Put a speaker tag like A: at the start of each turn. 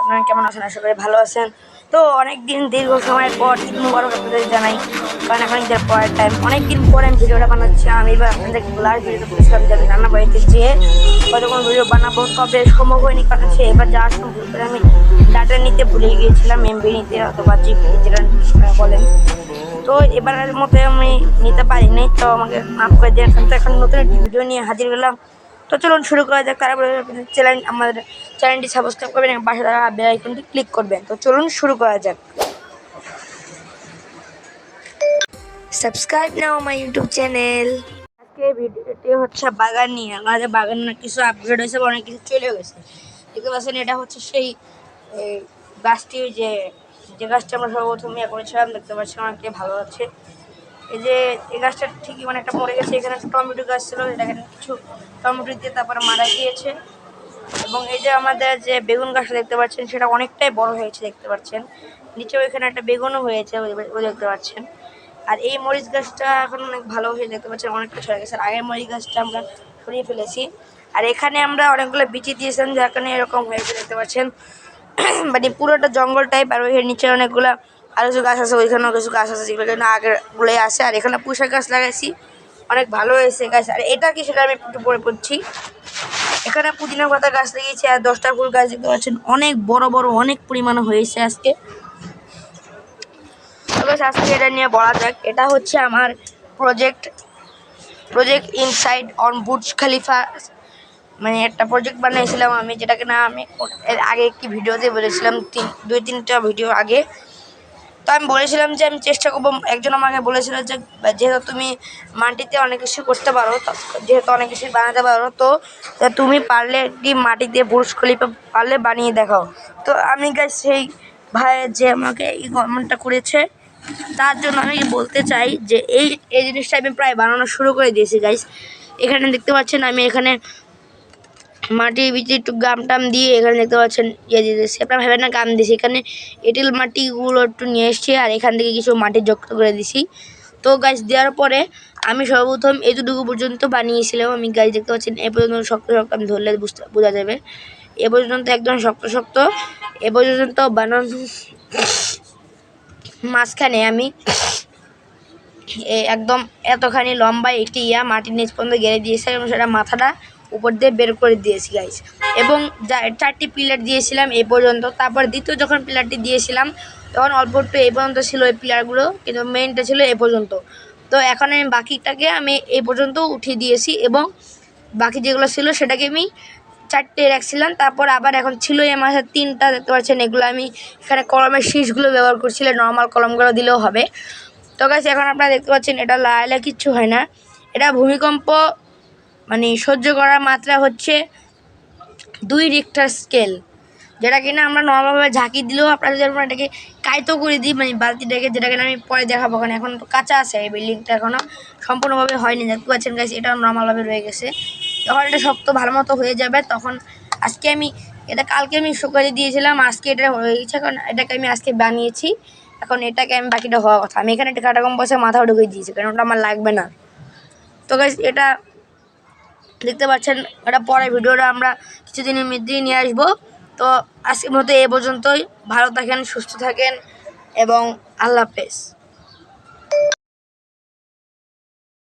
A: আপনারা কেমন আছেন? আশা করি ভালো আছেন। তো অনেকদিন দীর্ঘ সময় পর ঈদ মুবারক আপনাদের জানাই, কারণ এখন ঈদের পরের টাইম। অনেকদিন পরে আমি ভিডিওটা বানাচ্ছি। আমি এবার আপনাদের লাস্ট ভিডিওতে বলেছিলাম যে আমি রান্না বাড়িতে যেয়ে কতক্ষণ ভিডিও বানাবো, তবে সম্ভব হয়নি, কারণ সে এবার যাওয়ার সময় ভুল করে আমি ডাটা নিতে ভুলে গিয়েছিলাম, এমবি নিতে অথবা জিবি যেটা বলেন। তো এবারের মতো আমি নিতে পারিনি, তো আমাকে মাফ করে দিয়ে এখন নতুন একটি ভিডিও নিয়ে হাজির হলাম। তো চলুন শুরু করা যাক। তারপরে আমাদের চ্যানেলটি সাবস্ক্রাইব করবেন এবং পাশে থাকা বেল আইকনটি ক্লিক করবেন। তো চলুন শুরু করা যাক। Subscribe now my YouTube channel. আজকে ভিডিওটি হচ্ছে বাগান নিয়ে। আমাদের বাগানের কিছু আপগ্রেড হয়েছে, অনেক কিছু চলে গেছে। দেখতে পাচ্ছেন, এটা হচ্ছে সেই গাছটি, যে গাছটা আমরা সর্বপ্রথম করেছিলাম। দেখতে পাচ্ছি অনেকটাই ভালো আছে। এই গাছটা ঠিকই একটা মরে গেছে। এখানে একটা টমেটো গাছ ছিল, এখানে কিছু টমেটো দিয়ে তারপরে মারা গিয়েছে। এবং এই যে আমাদের যে বেগুন গাছটা দেখতে পাচ্ছেন, সেটা অনেকটাই বড় হয়েছে। দেখতে পাচ্ছেন নিচেও এখানে একটা বেগুনও হয়েছে, দেখতে পাচ্ছেন। আর এই মরিচ গাছটা এখন অনেক ভালো হয়েছে, দেখতে পাচ্ছেন অনেকটা ছড়ে গেছে। আর আগের মরিচ গাছটা আমরা সরিয়ে ফেলেছি। আর এখানে আমরা অনেকগুলো বিচি দিয়েছিলাম, যার কারণে এরকম হয়েছে, দেখতে পাচ্ছেন। মানে পুরোটা জঙ্গল টাইপ। আর ওই নিচে অনেকগুলো আরো কিছু গাছ আছে, ওইখানেও কিছু গাছ আছে যেগুলো কিন্তু আগের গুলোই আছে। আর এখানে পুঁই শাক গাছ লাগাইছি, অনেক ভালো হয়েছে গাছ। আর এটা কি সেটা আমি একটু পরে পড়ছি। এখানে পুদিনা পাতা গাছ লাগিয়েছি আর 10টা ফুল গাছ দেখতে পাচ্ছেন, অনেক বড় বড় অনেক পরিমাণে হয়েছে আজকে। আজকে এটা নিয়ে বলা যাক। এটা হচ্ছে আমার project inside on Burj Khalifa. মানে একটা প্রজেক্ট বানিয়েছিলাম আমি, যেটাকে না আমি এর আগে একটি ভিডিওতে বলেছিলাম, 2-3টা ভিডিও আগে। তো আমি বলেছিলাম যে আমি চেষ্টা করবো। একজন আমাকে বলেছিল যে যেহেতু তুমি মাটিতে অনেক কিছু করতে পারো, যেহেতু অনেক কিছু বানাতে পারো, তো তুমি পারলে একটি মাটিতে বুর্জ খলিফা পারলে বানিয়ে দেখাও। তো আমি গাইস সেই ভাই যে আমাকে এই কমেন্টটা করেছে, তার জন্য আমি বলতে চাই যে এই জিনিসটা আমি প্রায় বানানো শুরু করে দিয়েছি গাইস। এখানে দেখতে পাচ্ছেন আমি এখানে মাটির ভিতরে একটু গাম টাম দিয়ে এখানে দেখতে পাচ্ছেন দিয়ে দিয়েছি। আপনারা ভাবেন না গাম দিয়েছি, এখানে এঁটেল মাটিগুলো একটু নিয়ে এসছি আর এখান থেকে কিছু মাটি যুক্ত করে দিছি। তো গাছ দেওয়ার পরে আমি সর্বপ্রথম এতটুকু পর্যন্ত বানিয়েছিলাম। আমি গাছ দেখতে পাচ্ছেন এ পর্যন্ত শক্ত শক্ত, আমি ধরলে বোঝা যাবে। এ পর্যন্ত একদম শক্ত শক্ত। এ পর্যন্ত বানানো মাঝখানে আমি একদম এতখানি লম্বা একটি মাটির নিচ পর্যন্ত গেড়ে দিয়েছিলাম এবং সেটা মাথাটা উপর দিয়ে বের করে দিয়েছি গাইস। এবং 4টি পিলার দিয়েছিলাম এই পর্যন্ত। তারপর দ্বিতীয় যখন পিলারটি দিয়েছিলাম, তখন অল্প একটু এই পর্যন্ত ছিল এই পিলারগুলো, কিন্তু মেইনটা ছিল এ পর্যন্ত। তো এখন আমি বাকিটাকে আমি এই পর্যন্ত উঠিয়ে দিয়েছি এবং বাকি যেগুলো ছিল সেটাকে আমি 4টে রাখছিলাম। তারপর আবার এখন ছিল আমার 3টা, দেখতে পাচ্ছেন। এগুলো আমি এখানে কলমের শীষগুলো ব্যবহার করছিলাম, নর্মাল কলমগুলো দিলেও হবে। তো গাইস এখন আপনারা দেখতে পাচ্ছেন এটা লাগালে কিচ্ছু হয় না। এটা ভূমিকম্প মানে সহ্য করার মাত্রা হচ্ছে 2 রিক্টার স্কেল, যেটা কিনা আমরা নর্মালভাবে ঝাঁকি দিলেও আপনারা যদি আমরা এটাকে কায়তো করে দিই, মানে বালতিটাকে, যেটাকে আমি পরে দেখাবো। কারণ এখন তো কাঁচা আছে, এই বিল্ডিংটা এখনও সম্পূর্ণভাবে হয়নি। দেখতে পাচ্ছেন গাইস, এটা নর্মালভাবে রয়ে গেছে। যখন এটা শক্ত ভালো মতো হয়ে যাবে, তখন আজকে আমি এটা কালকে আমি শুকাতে দিয়েছিলাম, আজকে এটা হয়ে গেছে। কারণ এটাকে আমি আজকে বানিয়েছি, এখন এটাকে আমি বাকিটা হওয়ার কথা। আমি এখানে একটা কাটা কম পয়সা মাথাও ঢুকিয়ে দিয়েছি, কারণ ওটা আমার লাগবে না। তো গাইস এটা দেখতে পাচ্ছেন, এটা পরের ভিডিওটা আমরা কিছুদিনের মধ্যেই নিয়ে আসবো। তো আজকের মতো এ পর্যন্তই। ভালো থাকেন, সুস্থ থাকেন এবং আল্লাহ হাফেজ।